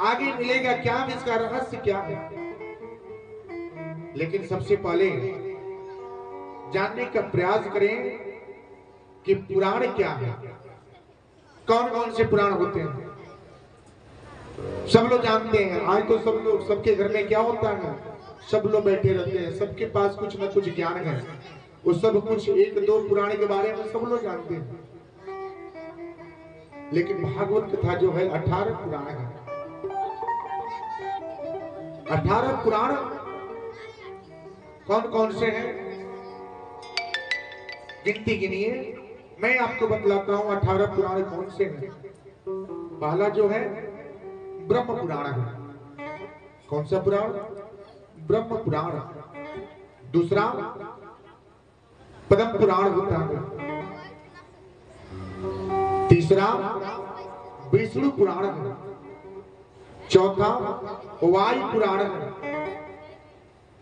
आगे मिलेगा क्या, इसका रहस्य क्या है। लेकिन सबसे पहले जानने का प्रयास करें कि पुराण क्या है, कौन कौन से पुराण होते हैं। सब लोग जानते हैं, आज तो सब लोग, सबके घर में क्या होता है, सब लोग बैठे रहते हैं, सबके पास कुछ न कुछ ज्ञान है। वो सब कुछ एक दो पुराण के बारे में सब लोग जानते हैं। लेकिन भागवत कथा जो है 18 पुराण है। 18 पुराण कौन कौन से हैं, गिनती गिनिए, मैं आपको बतलाता हूं 18 पुराण कौन से हैं। पहला जो है ब्रह्म पुराण है। कौन सा पुराण, ब्रह्म पुराण। दूसरा पद्म पुराण होता है। तीसरा विष्णु पुराण है। चौथा वायु पुराण है।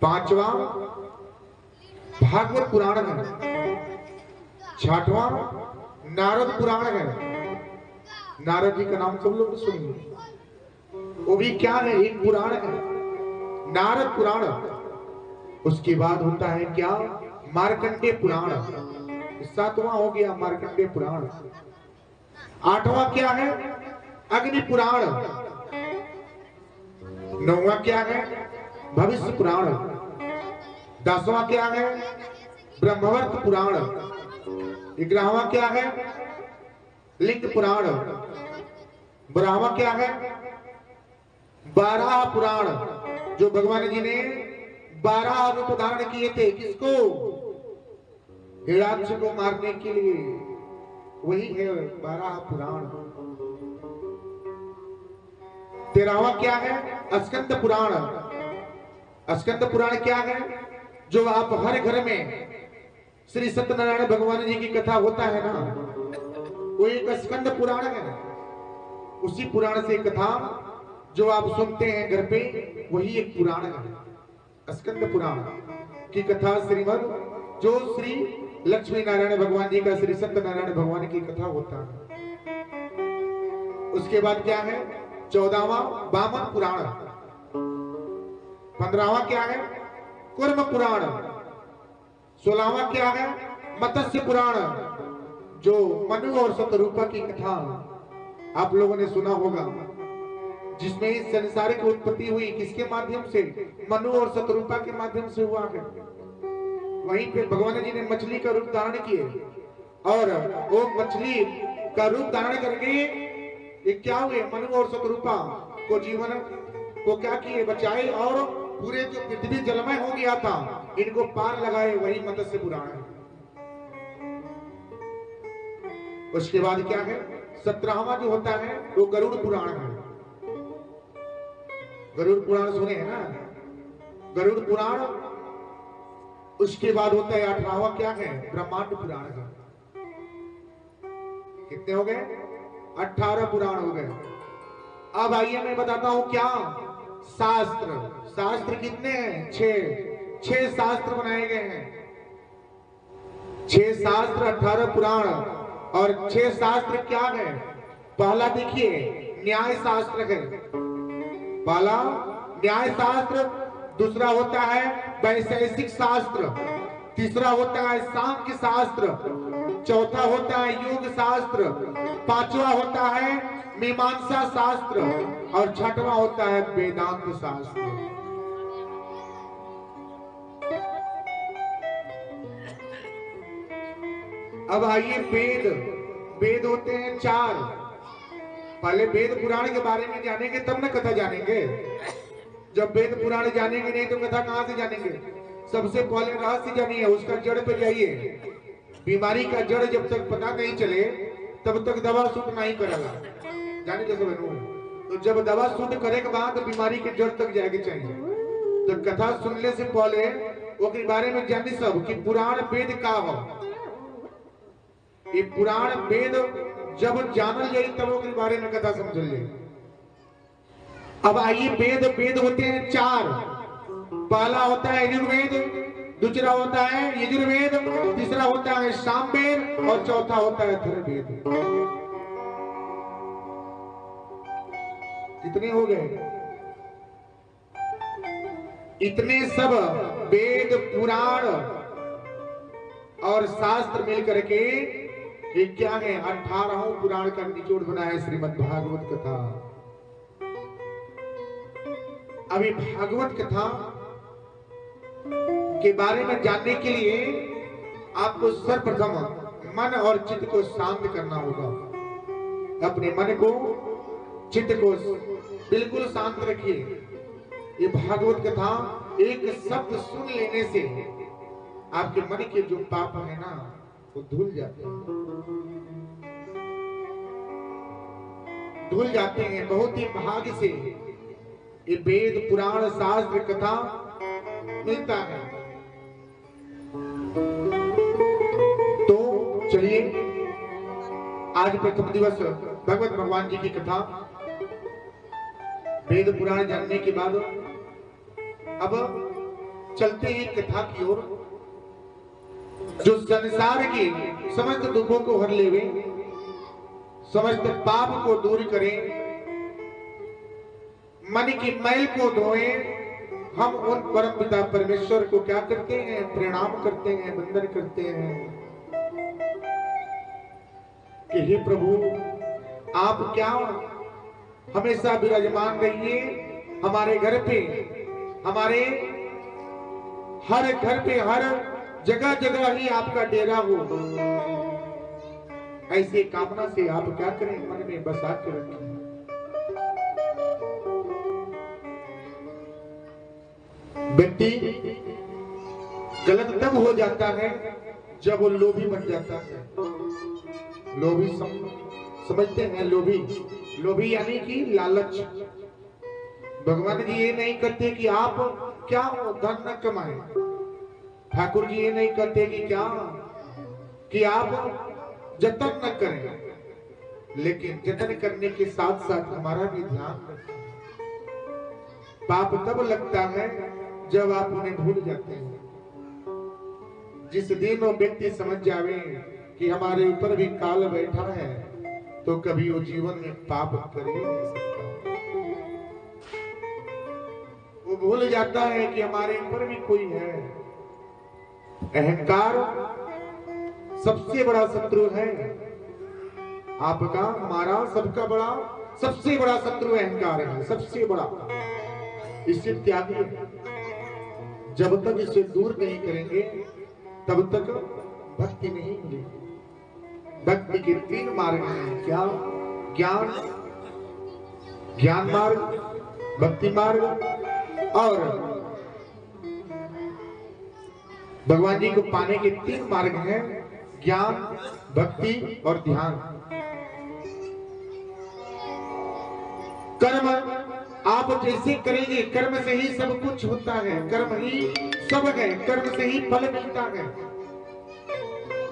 पांचवा भागवत पुराण है। छठवां नारद पुराण है। नारद जी का नाम सब लोग सुनिए, वो भी क्या है, एक पुराण है, नारद पुराण। उसके बाद होता है क्या, मार्कंडेय पुराण। सातवां हो गया मार्कंडेय पुराण। आठवां क्या है, अग्नि पुराण। नौवां क्या है, भविष्य पुराण। 10वां क्या है, ब्रह्मवर्त पुराण। 11वां क्या है, लिंग पुराण। 12वां क्या है, 12 पुराण, जो भगवान जी ने 12 रूप धारण किए थे। किसको, हिरण्यकश्यप को मारने के लिए, वही है 12 पुराण। 13वां क्या है, स्कंद पुराण। स्कंद पुराण क्या है, जो आप हर घर में श्री सत्यनारायण भगवान जी की कथा होता है ना, वो एक स्कंद पुराण है। उसी पुराण से कथा जो आप सुनते हैं घर पे, वही एक पुराण है, स्कंद पुराण की कथा। श्रीमद् जो श्री लक्ष्मी नारायण भगवान जी का, श्री सत्यनारायण भगवान की कथा होता है। उसके बाद क्या है, 14वां वामन पुराण। 15वां क्या है, कूर्म पुराण। 16वां क्या है, मत्स्य पुराण, जो मनु और शतरूपा की कथा आप लोगों ने सुना होगा, जिसमें संसार की उत्पत्ति हुई किसके माध्यम से, मनु और शतरूपा के माध्यम से हुआ है। वहीं पे भगवान जी ने मछली का रूप धारण किए, और वो मछली का रूप धारण करके ये क्या हुए, मनु और शतरूपा को जीवन को क्या किए, बचाए, और पूरे जो पृथ्वी जलमय हो गया था, इनको पार लगाए, वही मत्स्य पुराण है। उसके बाद क्या है, 17वां जो होता है वो गरुड़ पुराण है। गरुड़ पुराण सुने हैं ना, गरुड़ पुराण। उसके बाद होता है 18वां क्या है, ब्रह्मांड पुराण है। कितने हो गए, 18 पुराण हो गए। अब आइए मैं बताता हूं क्या, शास्त्र। शास्त्र कितने हैं, 6 शास्त्र बनाए गए हैं। 6 शास्त्र, 18 पुराण, और 6 शास्त्र क्या है। पहला देखिए न्याय शास्त्र है, पहला न्याय शास्त्र। दूसरा होता है वैशेषिक शास्त्र। तीसरा होता है सांख्य शास्त्र। चौथा होता है योग शास्त्र। पांचवा होता है मीमांसा शास्त्र, और छठवां होता है वेदांत शास्त्र। अब आइए वेद। वेद होते हैं 4। पहले वेद पुराण के बारे में जानेंगे तब ना कथा जानेंगे। जब वेद पुराण जानेंगे नहीं तो कथा कहां से जानेंगे। सबसे पहले रहस्य जानिए, उसका जड़ पे जाइए। बीमारी का जड़ जब तक पता नहीं चले तब तक दवा सूट नहीं करेगा, जाने जैसे बनू। तो जब दवा सूट करे के बाद बीमारी के जड़ तक जाएगी चाहिए। तो कथा सुनने से पहले वो के बारे में जानी सब कि पुराण वेद का हो। ये पुराण वेद जब जानल जाए तब वो के बारे में कथा समझ ले। अब आइए वेद। वेद होते हैं 4। पहला होता है यजुर्वेद, दूसरा होता है यजुर्वेद, तीसरा होता है सामवेद, और चौथा होता है अथर्ववेद। कितने हो गए? इतने सब वेद पुराण और शास्त्र मिलकर के ये क्या है? 18 पुराण का निचोड़ बनाया श्रीमद् भागवत कथा। अभी भागवत कथा के बारे में जानने के लिए आपको सर्वप्रथम मन और चित्त को शांत करना होगा। अपने मन को, चित्त को बिल्कुल शांत रखिए। ये भागवत कथा एक शब्द सुन लेने से आपके मन के जो पाप है ना वो धुल जाते हैं, धुल जाते हैं। बहुत ही भाग्य से ये वेद पुराण शास्त्र कथा मिलता है। तो चलिए आज प्रथम दिवस भगवत भगवान जी की कथा, वेद पुराण जानने के बाद अब चलते हैं कथा की ओर, जो संसार के समस्त दुखों को हर लेवे, समस्त पाप को दूर करें, मन की मैल को धोए। हम उन परम पिता परमेश्वर को क्या करते हैं? प्रणाम करते हैं, वंदन करते हैं कि हे प्रभु, आप क्या हमेशा विराजमान रहिए हमारे घर पे, हमारे हर घर पे, हर जगह जगह ही आपका डेरा हो। ऐसी कामना से आप क्या करें? मन में बसा के रखें। व्यक्ति गलत तब हो जाता है जब वो लोभी बन जाता है। लोभी समझते हैं? लोभी यानी कि लालच। भगवान जी ये नहीं कहते कि आप क्या धन न कमाए, ठाकुर जी ये नहीं कहते कि क्या कि आप जतन न करें, लेकिन जतन करने के साथ साथ हमारा भी ध्यान रखें। पाप तब लगता है जब आप उन्हें भूल जाते हैं। जिस दिन वो व्यक्ति समझ जावे कि हमारे ऊपर भी काल बैठा है, तो कभी वो जीवन में पाप कर ही नहीं सकता। वो भूल जाता है कि हमारे ऊपर भी कोई है। अहंकार सबसे बड़ा शत्रु है आपका, हमारा, सबका बड़ा, सबसे बड़ा शत्रु अहंकार है, सबसे बड़ा। इससे त्यागी, जब तक इसे दूर नहीं करेंगे तब तक भक्ति नहीं मिलेगी। भक्ति के 3 मार्ग हैं। क्या? ज्ञान मार्ग, भक्ति मार्ग और भगवान जी को पाने के 3 मार्ग हैं। ज्ञान, भक्ति और ध्यान। कर्म आप जैसे करेंगे, कर्म से ही सब कुछ होता है, कर्म ही सब है, कर्म से ही फल मिलता है।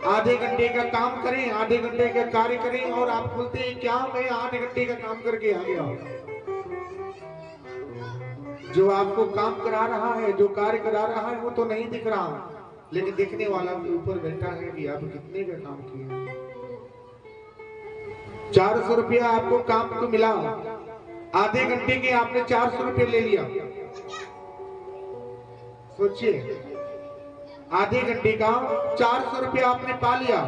आधे घंटे का काम करें, आधे घंटे का कार्य करें और आप बोलते हैं क्या मैं आधे घंटे का काम करके आ गया। जो आपको काम करा रहा है, जो कार्य करा रहा है, वो तो नहीं दिख रहा, लेकिन देखने वाला के ऊपर बैठा है कि आप कितने का काम किए। 400 रुपया आपको काम को मिला, आधे घंटे के आपने 400 रुपये ले लिया। सोचिए, आधे घंटे का 400 रुपया आपने पा लिया,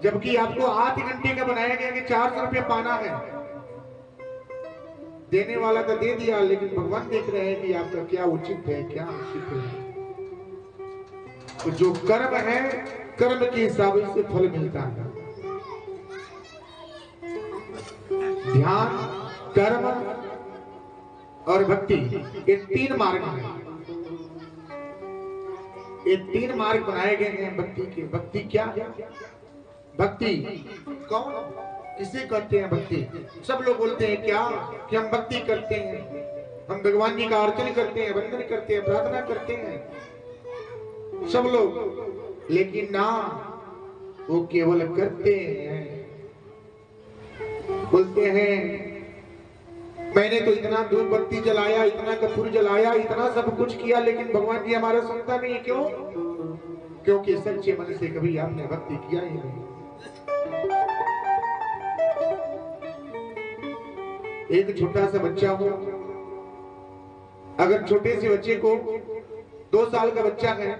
जबकि आपको आधे घंटे का बनाया गया कि 400 रुपया पाना है। देने वाला तो दे दिया, लेकिन भगवान देख रहे हैं कि आपका क्या उचित है, क्या अनुचित है। तो जो कर्म है, कर्म के हिसाब से फल मिलता है। ध्यान, कर्म और भक्ति, ये 3 मार्ग हैं। ये 3 मार्ग बनाए गए हैं भक्ति के। भक्ति क्या है? भक्ति कौन, किसे कहते हैं भक्ति? सब लोग बोलते हैं क्या कि हम भक्ति करते हैं, हम भगवान जी का अर्चन करते हैं, वंदन करते हैं, प्रार्थना करते हैं सब लोग, लेकिन ना, वो केवल करते हैं। बोलते हैं मैंने तो इतना धूप बत्ती जलाया, इतना कपूर जलाया, इतना सब कुछ किया, लेकिन भगवान जी हमारा सुनता नहीं। क्यों? क्योंकि सच्चे मन से कभी आपने भक्ति किया ही नहीं। एक छोटा सा बच्चा हो, अगर छोटे से बच्चे को 2 साल का बच्चा है,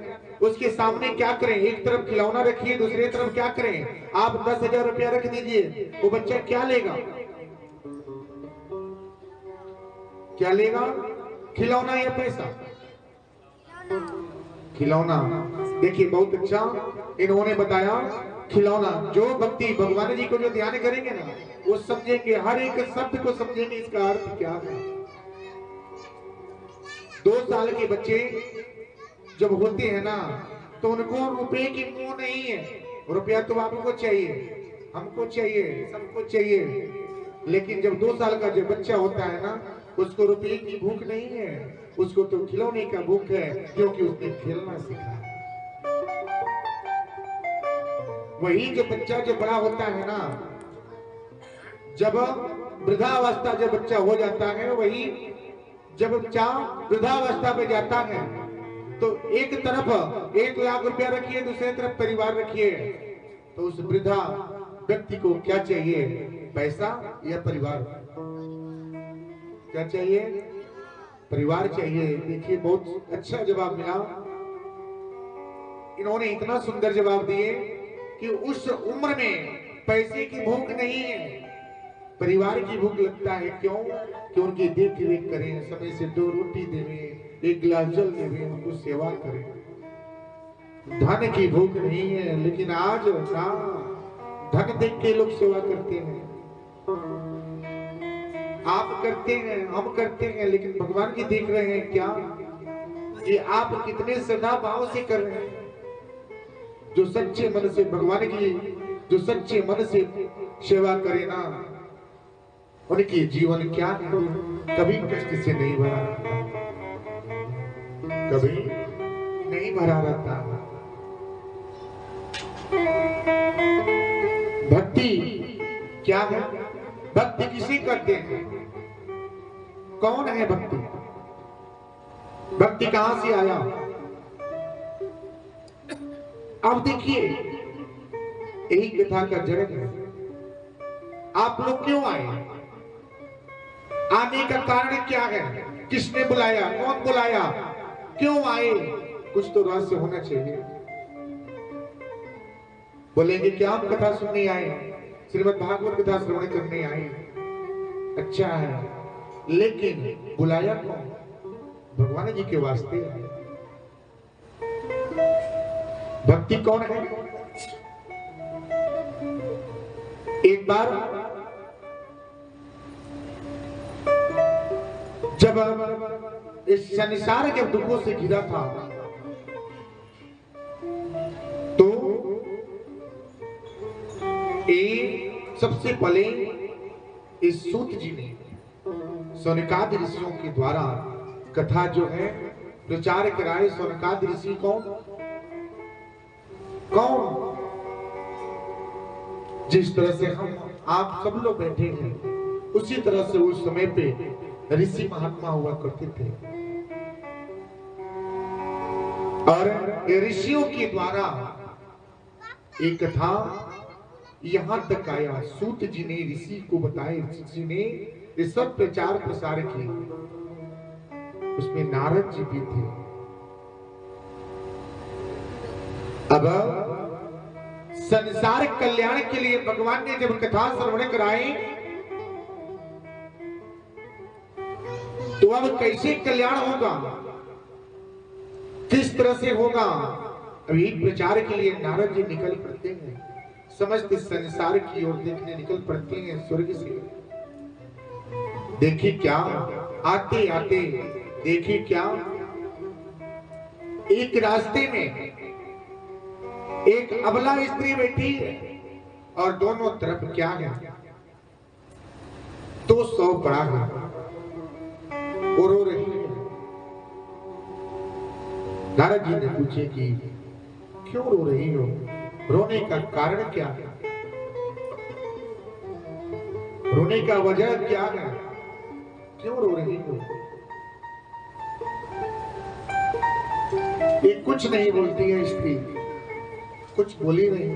उसके सामने क्या करें? एक तरफ खिलौना रखिए, दूसरी तरफ क्या करें? आप 10,000 रुपया रख दीजिए, वो बच्चा क्या लेगा? क्या लेगा? खिलौना या पैसा? खिलौना। देखिए बहुत अच्छा इन्होंने बताया, खिलौना। जो भक्ति भगवान जी को जो ध्यान करेंगे ना, वो समझेंगे, हर एक शब्द को समझेंगे इसका अर्थ क्या है। 2 साल के बच्चे जब होते हैं ना, तो उनको रुपए की मोह नहीं है। रुपया तो आपको चाहिए, हमको चाहिए, सबको चाहिए, लेकिन जब 2 साल का जो बच्चा होता है ना, उसको रुपये की भूख नहीं है, उसको तो खिलौने का भूख है, क्योंकि उसने खेलना सीखा। वही जो बच्चा जो बड़ा होता है ना, जब वृद्धावस्था जब बच्चा हो जाता है, वही जब बच्चा वृद्धावस्था में जाता है, तो एक तरफ 1 लाख रुपया रखिए, दूसरी तरफ परिवार रखिए, तो उस वृद्धा व्यक्ति को क्या चाहिए? पैसा या परिवार? क्या चाहिए? परिवार चाहिए। देखिए बहुत अच्छा जवाब मिला, इन्होंने इतना सुंदर जवाब दिए कि उस उम्र में पैसे की भूख नहीं है, परिवार की भूख लगता है। क्यों? कि उनकी देख रेख करें, समय से 2 रोटी देवें, 1 गिलास जल देवें, उनको सेवा करें। धन की भूख नहीं है, लेकिन आज ना धन देख के लोग सेवा करते हैं। आप करते हैं, हम करते हैं, लेकिन भगवान जी देख रहे हैं क्या कि आप कितने श्रद्धा भाव से कर रहे हैं। जो सच्चे मन से भगवान की, जो सच्चे मन से सेवा करे ना, उनके जीवन क्या कभी कष्ट से नहीं भरा रहता, कभी नहीं भरा रहता। भक्ति क्या है? भक्ति किसे कहते हैं? कौन है भक्ति? भक्ति कहां से आया? अब देखिए, यही कथा का जड़ है। आप लोग क्यों आए? आने का कारण क्या है? किसने बुलाया? कौन बुलाया? क्यों आए? कुछ तो रहस्य होना चाहिए। बोलेंगे क्या हम कथा सुनने आए, श्रीमद् भागवत कथा श्रवण करने आए? अच्छा है, लेकिन बुलाया कौन? भगवान जी के वास्ते। भक्ति कौन है? एक बार जब इस संसार के दुखों से घिरा था, तो सबसे पहले इस सूत जी ने सौनकादि ऋषियों के द्वारा कथा जो है प्रचार कराए। सौनकादि ऋषि कौन? जिस तरह से हम आप सब लोग बैठे हैं, उसी तरह से उस समय पे ऋषि महात्मा हुआ करते थे, और ऋषियों के द्वारा एक कथा यहां तक आया। सूत जी ने ऋषि को बताया, ऋषि ने ये सब प्रचार प्रसार किए, उसमें नारद जी भी थे। अब संसार कल्याण के लिए भगवान ने जब कथा श्रवण कराई, तो अब कैसे कल्याण होगा, किस तरह से होगा? अभी प्रचार के लिए नारद जी निकल पड़ते हैं, समस्त संसार की ओर देखने निकल पड़ते हैं स्वर्ग से। देखिए क्या, आते आते देखिए क्या, एक रास्ते में एक अबला स्त्री बैठी है, और दोनों तरफ क्या है? 200 पड़ा है, वो रो रही है। नारद जी ने पूछे कि क्यों रो रही हो? रोने का कारण क्या है? रोने का वजह क्या है? क्यों रो रही हो? ये कुछ नहीं बोलती है स्त्री, कुछ बोली नहीं,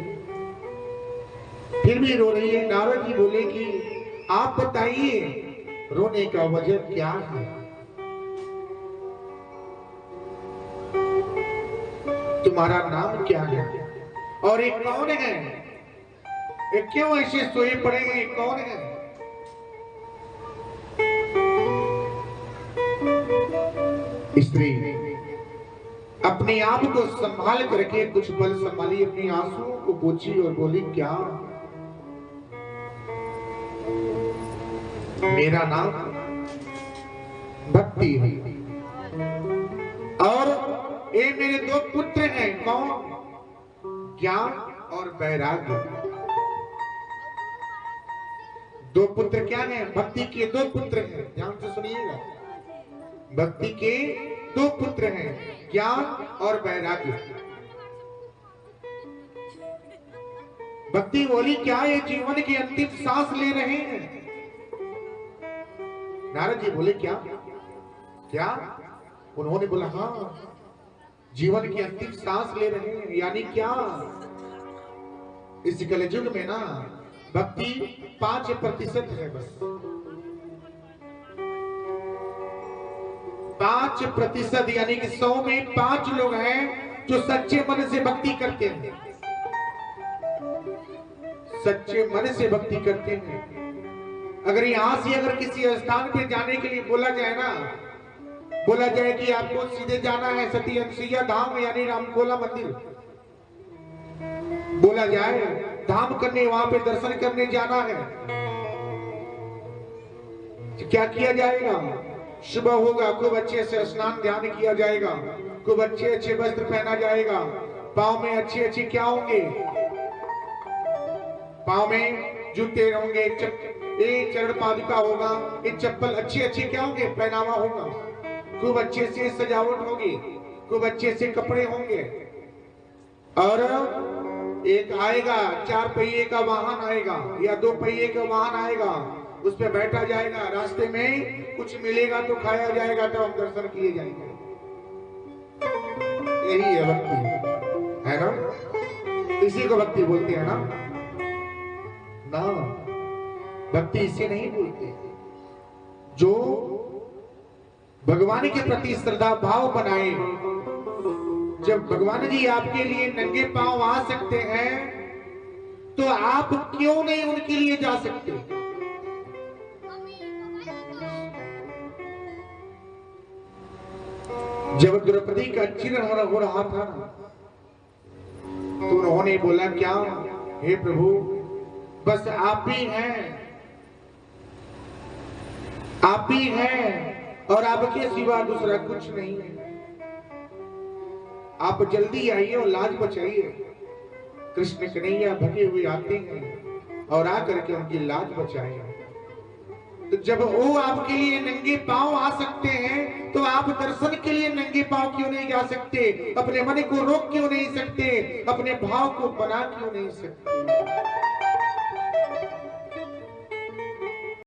फिर भी रो रही है। नारद जी बोले कि आप बताइए रोने का वजह क्या है? तुम्हारा नाम क्या है? और ये कौन है? ये क्यों ऐसे सोए पड़े हैं? कौन है? स्त्री अपने आप को संभाल करके कुछ पल संभाली, अपनी आंसुओं को पोंछी और बोली, क्या? मेरा नाम भक्ति है और ये मेरे दो पुत्र हैं। कौन? ज्ञान और वैराग्य। दो पुत्र क्या हैं? भक्ति के दो पुत्र हैं। ध्यान से सुनिएगा, भक्ति के दो पुत्र हैं, ज्ञान और वैराग्य। भक्ति बोली, क्या ये जीवन की अंतिम सांस ले रहे हैं? नारद जी बोले, क्या क्या? उन्होंने बोला, हाँ, जीवन की अंतिम सांस ले रहे हैं। यानी क्या? इस कलयुग में ना भक्ति 5% है, बस 5%। यानी कि 100 में 5 लोग हैं जो सच्चे मन से भक्ति करते हैं, सच्चे मन से भक्ति करते हैं। अगर यहां से अगर किसी स्थान पे जाने के लिए बोला जाए ना, बोला जाए कि आपको सीधे जाना है सती अनसुईया धाम यानी रामकोला मंदिर, बोला जाए धाम करने, वहां पे दर्शन करने जाना है, तो क्या किया जाएगा? सुबह होगा, खूब अच्छे से स्नान ध्यान किया जाएगा, खूब अच्छे अच्छे वस्त्र पहना जाएगा, पांव में अच्छे अच्छे क्या होंगे? पांव में जूते होंगे, ये चरण पादुका होगा, ये चप्पल अच्छे अच्छे क्या होंगे? पहनावा होगा, खूब अच्छे से सजावट होगी, खूब अच्छे से कपड़े होंगे। और एक आएगा 4 पहिए का वाहन आएगा या 2 पहिए का वाहन आएगा, उस पर बैठा जाएगा, रास्ते में कुछ मिलेगा तो खाया जाएगा, तो हम दर्शन किए जाएंगे। यही है भक्ति, है ना? इसी को भक्ति बोलते हैं ना? ना, भक्ति इसे नहीं बोलते। जो भगवान के प्रति श्रद्धा भाव बनाए, जब भगवान जी आपके लिए नंगे पांव आ सकते हैं तो आप क्यों नहीं उनके लिए जा सकते? जब द्रौपदी का चिरहरण हो रहा था ना, तो उन्होंने बोला, क्या? हे प्रभु, बस आप ही हैं, आप ही हैं और आपके सिवा दूसरा कुछ नहीं है। आप जल्दी आइए और लाज बचाइए। कृष्ण कन्हैया भगे हुए आते हैं और आकर के उनकी लाज बचाए। तो जब वो आपके लिए नंगे पांव आ सकते हैं तो आप दर्शन के लिए नंगे पांव क्यों नहीं जा सकते? अपने मन को रोक क्यों नहीं सकते? अपने भाव को बना क्यों नहीं सकते?